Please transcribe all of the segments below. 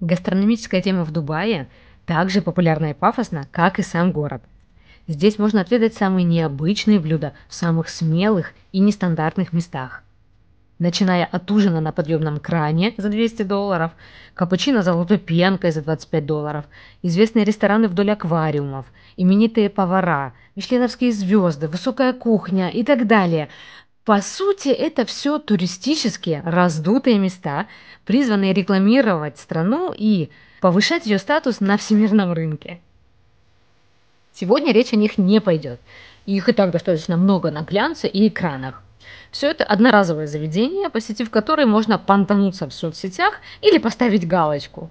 Гастрономическая тема в Дубае так же популярна и пафосна, как и сам город. Здесь можно отведать самые необычные блюда в самых смелых и нестандартных местах. Начиная от ужина на подъемном кране за $200, капучино с золотой пенкой за $25, известные рестораны вдоль аквариумов, именитые повара, мишленовские звезды, высокая кухня и так далее. По сути, это все туристические раздутые места, призванные рекламировать страну и повышать ее статус на всемирном рынке. Сегодня речь о них не пойдет. Их и так достаточно много на глянце и экранах. Все это одноразовое заведение, посетив которое можно понтануться в соцсетях или поставить галочку.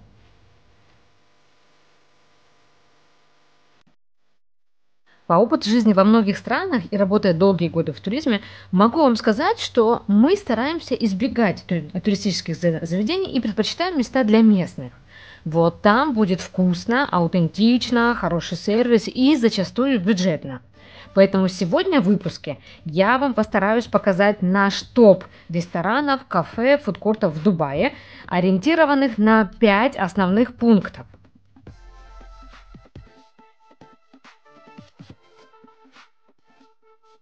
По опыту жизни во многих странах и работая долгие годы в туризме, могу вам сказать, что мы стараемся избегать туристических заведений и предпочитаем места для местных. Вот там будет вкусно, аутентично, хороший сервис и зачастую бюджетно. Поэтому сегодня в выпуске я вам постараюсь показать наш топ ресторанов, кафе, фудкортов в Дубае, ориентированных на 5 основных пунктов.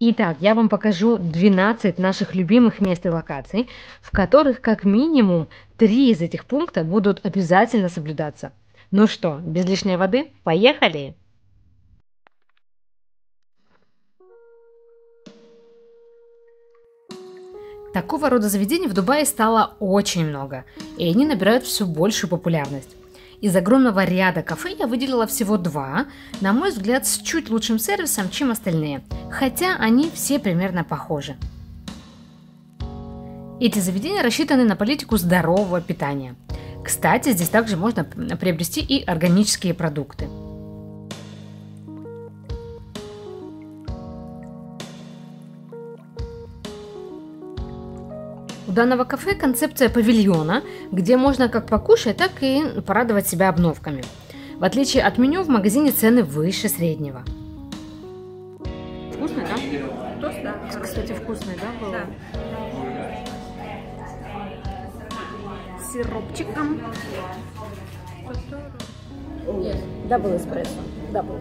Итак, я вам покажу 12 наших любимых мест и локаций, в которых как минимум 3 из этих пунктов будут обязательно соблюдаться. Ну что, без лишней воды, поехали! Такого рода заведений в Дубае стало очень много, и они набирают все большую популярность. Из огромного ряда кафе я выделила всего 2, на мой взгляд, с чуть лучшим сервисом, чем остальные, хотя они все примерно похожи. Эти заведения рассчитаны на политику здорового питания. Кстати, здесь также можно приобрести и органические продукты. У данного кафе концепция павильона, где можно как покушать, так и порадовать себя обновками. В отличие от меню, в магазине цены выше среднего. Вкусный, да? Тост, да. Кстати, вкусный, да, был? Да. С сиропчиком. Дабл эспрессо. Дабл.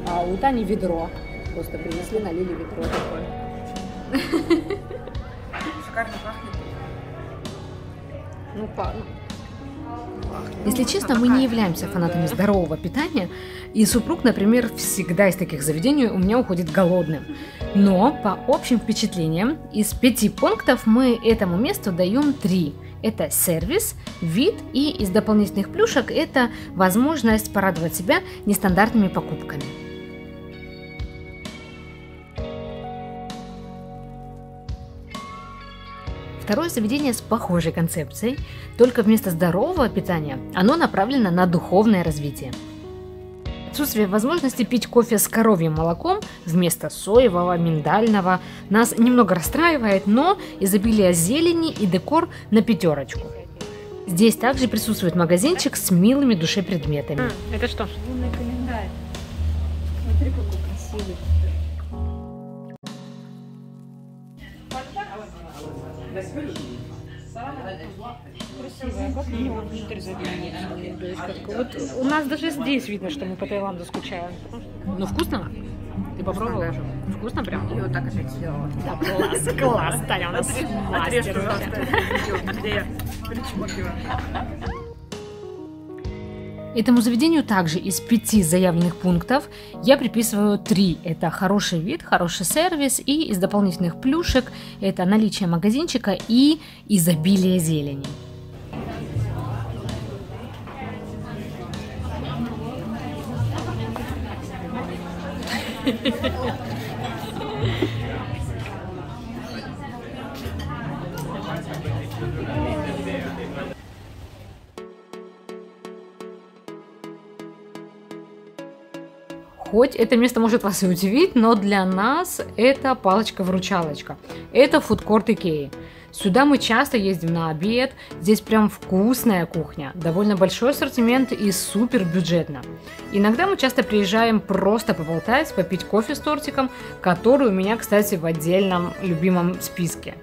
А у Тани ведро. Просто принесли, налили ведро такое. Шикарно пахнет. Ну, если честно, мы не являемся фанатами здорового питания, и супруг, например, всегда из таких заведений у меня уходит голодным. Но по общим впечатлениям, из 5 пунктов мы этому месту даем 3. Это сервис, вид, и из дополнительных плюшек это возможность порадовать себя нестандартными покупками. Второе заведение с похожей концепцией, только вместо здорового питания оно направлено на духовное развитие. Отсутствие возможности пить кофе с коровьим молоком вместо соевого, миндального нас немного расстраивает, но изобилие зелени и декор на 5. Здесь также присутствует магазинчик с милыми душепредметами. Это что? Лунный календарь. Смотри, какой красивый. Вот у нас даже здесь видно, что мы по Таиланду скучаем. Ну вкусно? Ты попробовала? Вкусно прям? И вот так опять сделала. Да, класс, Таня у нас Отрежь, мастер. пожалуйста, где я причмокиваю. Этому заведению также из 5 заявленных пунктов я приписываю 3. Это хороший вид, хороший сервис, и из дополнительных плюшек это наличие магазинчика и изобилие зелени. Хоть это место может вас и удивить, но для нас это палочка-выручалочка. Это фудкорт Икеи. Сюда мы часто ездим на обед, здесь прям вкусная кухня, довольно большой ассортимент и супер бюджетно. Иногда мы часто приезжаем просто поболтать, попить кофе с тортиком, который у меня, кстати, в отдельном любимом списке.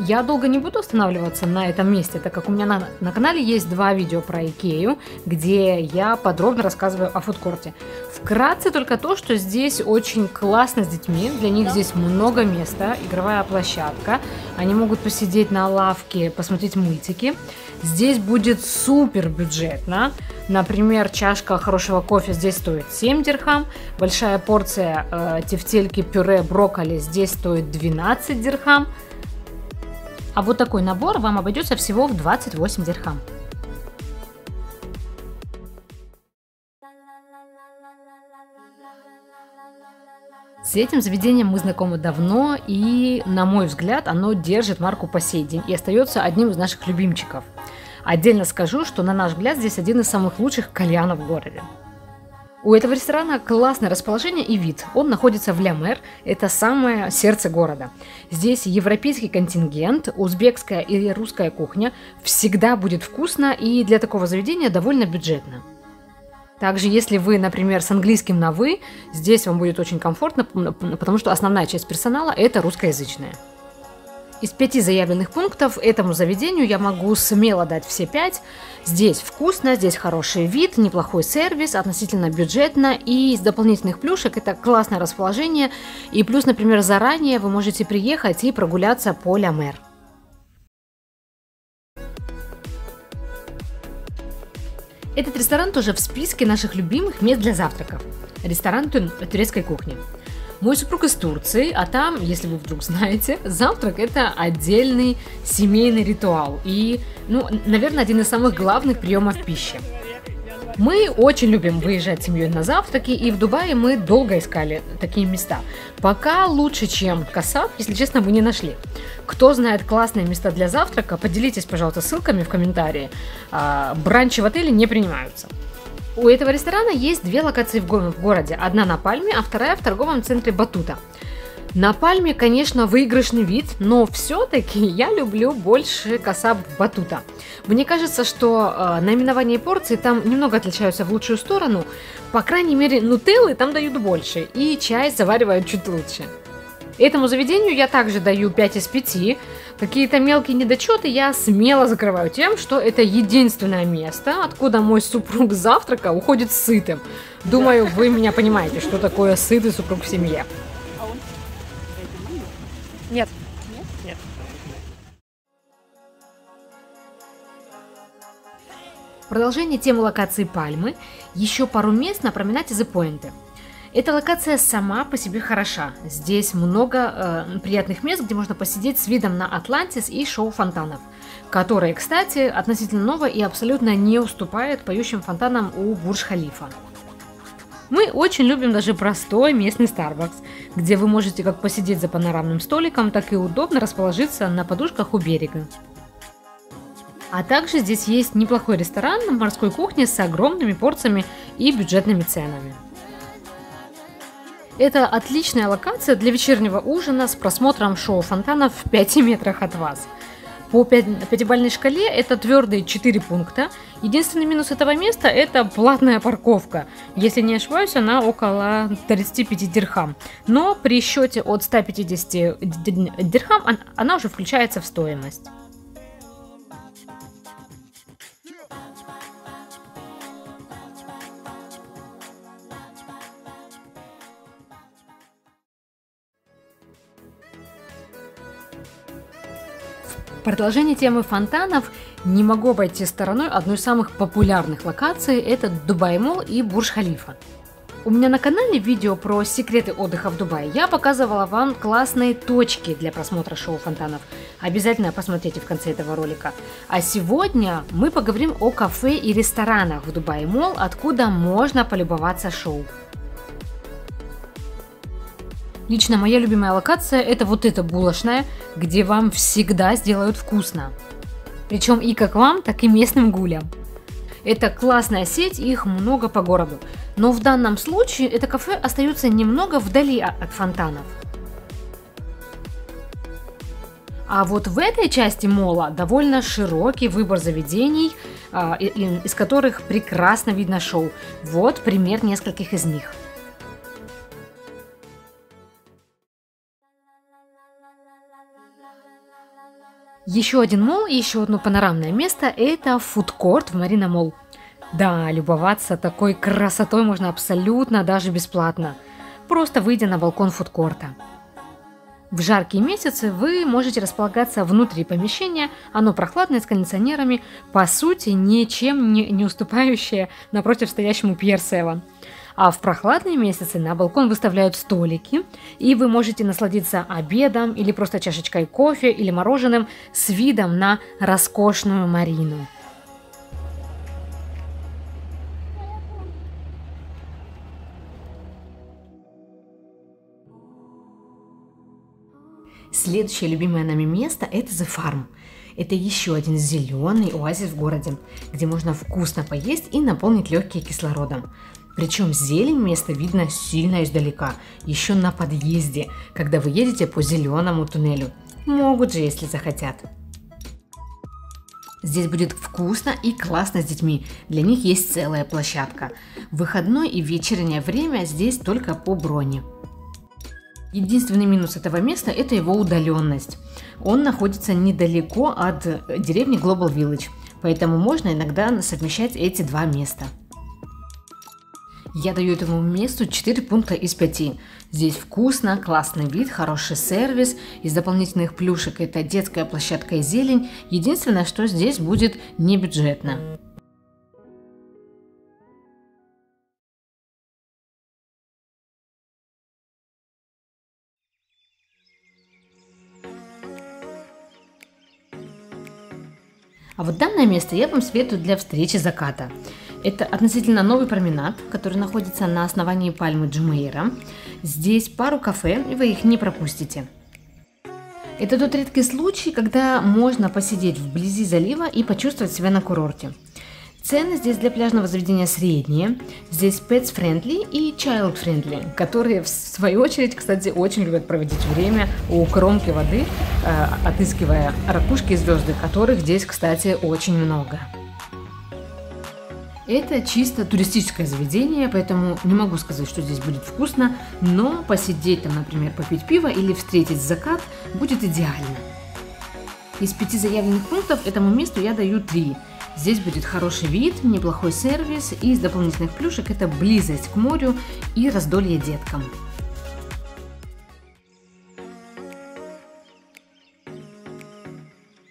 Я долго не буду останавливаться на этом месте, так как у меня на канале есть 2 видео про Икею, где я подробно рассказываю о фудкорте. Вкратце только то, что здесь очень классно с детьми, для них здесь много места, игровая площадка, они могут посидеть на лавке, посмотреть мультики. Здесь будет супер бюджетно, например, чашка хорошего кофе здесь стоит 7 дирхам, большая порция тефтельки пюре брокколи здесь стоит 12 дирхам. А вот такой набор вам обойдется всего в 28 дирхам. С этим заведением мы знакомы давно, и, на мой взгляд, оно держит марку по сей день и остается одним из наших любимчиков. Отдельно скажу, что, на наш взгляд, здесь один из самых лучших кальянов в городе. У этого ресторана классное расположение и вид. Он находится в Ля-Мэр, это самое сердце города. Здесь европейский контингент, узбекская и русская кухня. Всегда будет вкусно и для такого заведения довольно бюджетно. Также, если вы, например, с английским на «вы», здесь вам будет очень комфортно, потому что основная часть персонала – это русскоязычная. Из 5 заявленных пунктов этому заведению я могу смело дать все 5. Здесь вкусно, здесь хороший вид, неплохой сервис, относительно бюджетно. И из дополнительных плюшек это классное расположение. И плюс, например, заранее вы можете приехать и прогуляться по Ля-Мэр. Этот ресторан тоже в списке наших любимых мест для завтраков. Ресторан турецкой кухни. Мой супруг из Турции, а там, если вы вдруг знаете, завтрак – это отдельный семейный ритуал и, наверное, один из самых главных приемов пищи. Мы очень любим выезжать с семьей на завтраки, и в Дубае мы долго искали такие места. Пока лучше, чем Касаб, если честно, мы не нашли. Кто знает классные места для завтрака, поделитесь, пожалуйста, ссылками в комментарии. Бранчи в отеле не принимаются. У этого ресторана есть 2 локации в городе. Одна на Пальме, а вторая в торговом центре Батута. На Пальме, конечно, выигрышный вид, но все-таки я люблю больше Касаб Батута. Мне кажется, что наименования порций там немного отличаются в лучшую сторону. По крайней мере, нутеллы там дают больше, и чай заваривают чуть лучше. Этому заведению я также даю 5 из 5. Какие-то мелкие недочеты я смело закрываю тем, что это единственное место, откуда мой супруг с завтрака уходит сытым. Думаю, вы меня понимаете, что такое сытый супруг в семье. Нет. Нет? В продолжение темы локации Пальмы, еще пару мест на променаде The Point. Эта локация сама по себе хороша. Здесь много приятных мест, где можно посидеть с видом на Атлантис и шоу фонтанов, которые, кстати, относительно новое и абсолютно не уступает поющим фонтанам у Бурдж-Халифа. Мы очень любим даже простой местный Starbucks, где вы можете как посидеть за панорамным столиком, так и удобно расположиться на подушках у берега. А также здесь есть неплохой ресторан морской кухни с огромными порциями и бюджетными ценами. Это отличная локация для вечернего ужина с просмотром шоу фонтанов в 5 метрах от вас. По 5-бальной шкале это твердые 4 пункта. Единственный минус этого места – это платная парковка. Если не ошибаюсь, она около 35 дирхам. Но при счете от 150 дирхам она уже включается в стоимость. В продолжение темы фонтанов не могу обойти стороной одну из самых популярных локаций – это Дубай-молл и Бурдж-Халифа. У меня на канале видео про секреты отдыха в Дубае. Я показывала вам классные точки для просмотра шоу фонтанов. Обязательно посмотрите в конце этого ролика. А сегодня мы поговорим о кафе и ресторанах в Дубай-молл, откуда можно полюбоваться шоу. Лично моя любимая локация – это вот эта булочная, где вам всегда сделают вкусно. Причем и как вам, так и местным гулям. Это классная сеть, их много по городу. Но в данном случае это кафе остается немного вдали от фонтанов. А вот в этой части молла довольно широкий выбор заведений, из которых прекрасно видно шоу. Вот пример нескольких из них. Еще один молл и еще одно панорамное место – это фудкорт в Марина Молл. Да, любоваться такой красотой можно абсолютно даже бесплатно, просто выйдя на балкон фудкорта. В жаркие месяцы вы можете располагаться внутри помещения, оно прохладное, с кондиционерами, по сути, ничем не уступающее напротив стоящему Пьер Севен. А в прохладные месяцы на балкон выставляют столики, и вы можете насладиться обедом или просто чашечкой кофе или мороженым с видом на роскошную марину. Следующее любимое нами место – это The Farm. Это еще один зеленый оазис в городе, где можно вкусно поесть и наполнить легкие кислородом. Причем зелень места видно сильно издалека, еще на подъезде, когда вы едете по зеленому туннелю. Могут же, если захотят. Здесь будет вкусно и классно с детьми, для них есть целая площадка. В выходное и вечернее время здесь только по броне. Единственный минус этого места – это его удаленность. Он находится недалеко от деревни Global Village, поэтому можно иногда совмещать эти два места. Я даю этому месту 4 пункта из 5. Здесь вкусно, классный вид, хороший сервис. Из дополнительных плюшек это детская площадка и зелень. Единственное, что здесь будет не бюджетно. А вот данное место я вам советую для встречи заката. Это относительно новый променад, который находится на основании пальмы Джумейра. Здесь пару кафе, и вы их не пропустите. Это тот редкий случай, когда можно посидеть вблизи залива и почувствовать себя на курорте. Цены здесь для пляжного заведения средние. Здесь pets friendly и child friendly, которые в свою очередь, кстати, очень любят проводить время у кромки воды, отыскивая ракушки и звезды, которых здесь, кстати, очень много. Это чисто туристическое заведение, поэтому не могу сказать, что здесь будет вкусно, но посидеть там, например, попить пиво или встретить закат будет идеально. Из 5 заявленных пунктов этому месту я даю 3. Здесь будет хороший вид, неплохой сервис, и из дополнительных плюшек это близость к морю и раздолье деткам.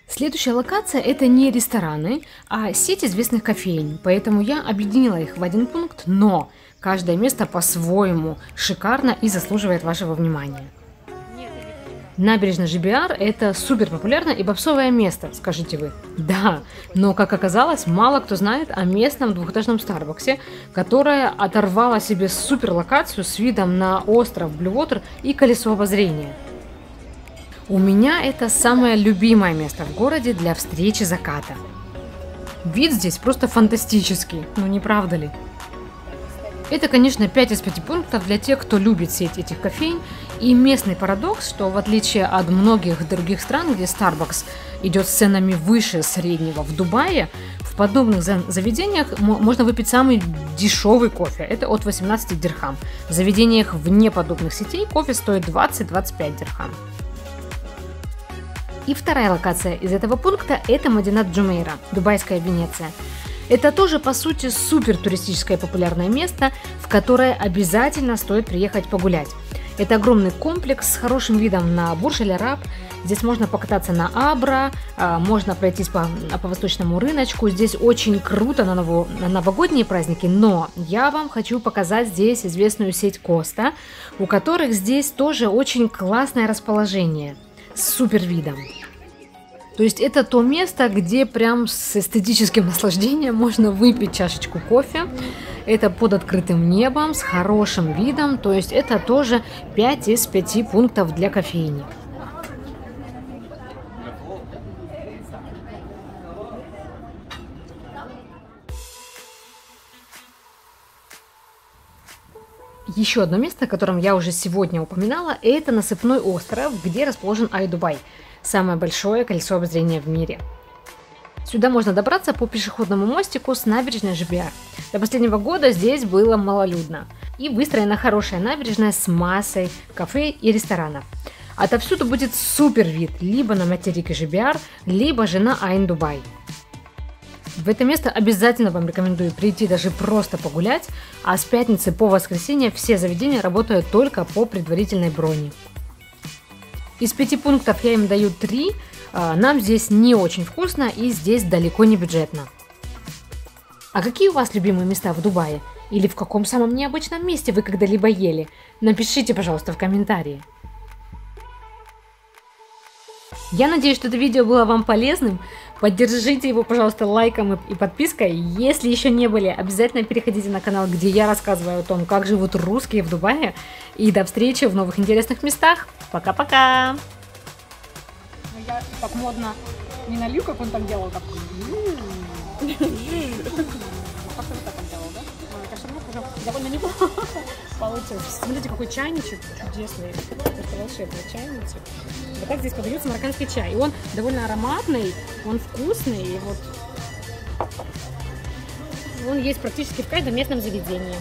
Следующая локация – это не рестораны, а сеть известных кофеин, поэтому я объединила их в один пункт, но каждое место по-своему шикарно и заслуживает вашего внимания. Набережная Жибиар – это супер популярное и попсовое место, скажете вы. Да, но, как оказалось, мало кто знает о местном двухэтажном Старбаксе, которое оторвало себе супер локацию с видом на остров Блювотер и колесо обозрения. У меня это самое любимое место в городе для встречи заката. Вид здесь просто фантастический, ну не правда ли? Это, конечно, 5 из 5 пунктов для тех, кто любит сеть этих кофеин. И местный парадокс, что в отличие от многих других стран, где Starbucks идет с ценами выше среднего в Дубае, в подобных заведениях можно выпить самый дешевый кофе. Это от 18 дирхам. В заведениях вне подобных сетей кофе стоит 20-25 дирхам. И вторая локация из этого пункта – это Мединат Джумейра, дубайская Венеция. Это тоже, по сути, супер туристическое популярное место, в которое обязательно стоит приехать погулять. Это огромный комплекс с хорошим видом на Бурж-Аль-Араб. Здесь можно покататься на Абра, можно пройтись по восточному рыночку. Здесь очень круто на новогодние праздники, но я вам хочу показать здесь известную сеть Коста, у которых здесь тоже очень классное расположение с супер видом. То есть это то место, где прям с эстетическим наслаждением можно выпить чашечку кофе. Это под открытым небом, с хорошим видом. То есть это тоже 5 из 5 пунктов для кофейни. Еще одно место, о котором я уже сегодня упоминала, это насыпной остров, где расположен Ай-Дубай. Самое большое колесо обозрения в мире. Сюда можно добраться по пешеходному мостику с набережной Жибиар. До последнего года здесь было малолюдно. И выстроена хорошая набережная с массой кафе и ресторанов. Отовсюду будет супер вид, либо на материк Ижибиар, либо же на Айн-Дубай. В это место обязательно вам рекомендую прийти даже просто погулять, а с пятницы по воскресенье все заведения работают только по предварительной броне. Из 5 пунктов я им даю 3, нам здесь не очень вкусно и здесь далеко не бюджетно. А какие у вас любимые места в Дубае? Или в каком самом необычном месте вы когда-либо ели? Напишите, пожалуйста, в комментарии. Я надеюсь, что это видео было вам полезным. Поддержите его, пожалуйста, лайком и подпиской. Если еще не были, обязательно переходите на канал, где я рассказываю о том, как живут русские в Дубае. И до встречи в новых интересных местах. Пока-пока! Я так модно не налью, как он так делал, так. Как-то вот так он делал, да? Мне кажется, уже довольно неплохо получилось. Смотрите, какой чайничек чудесный. Это волшебный чайничек. Вот так здесь подается марокканский чай. И он довольно ароматный, он вкусный. И вот он есть практически в каждом местном заведении.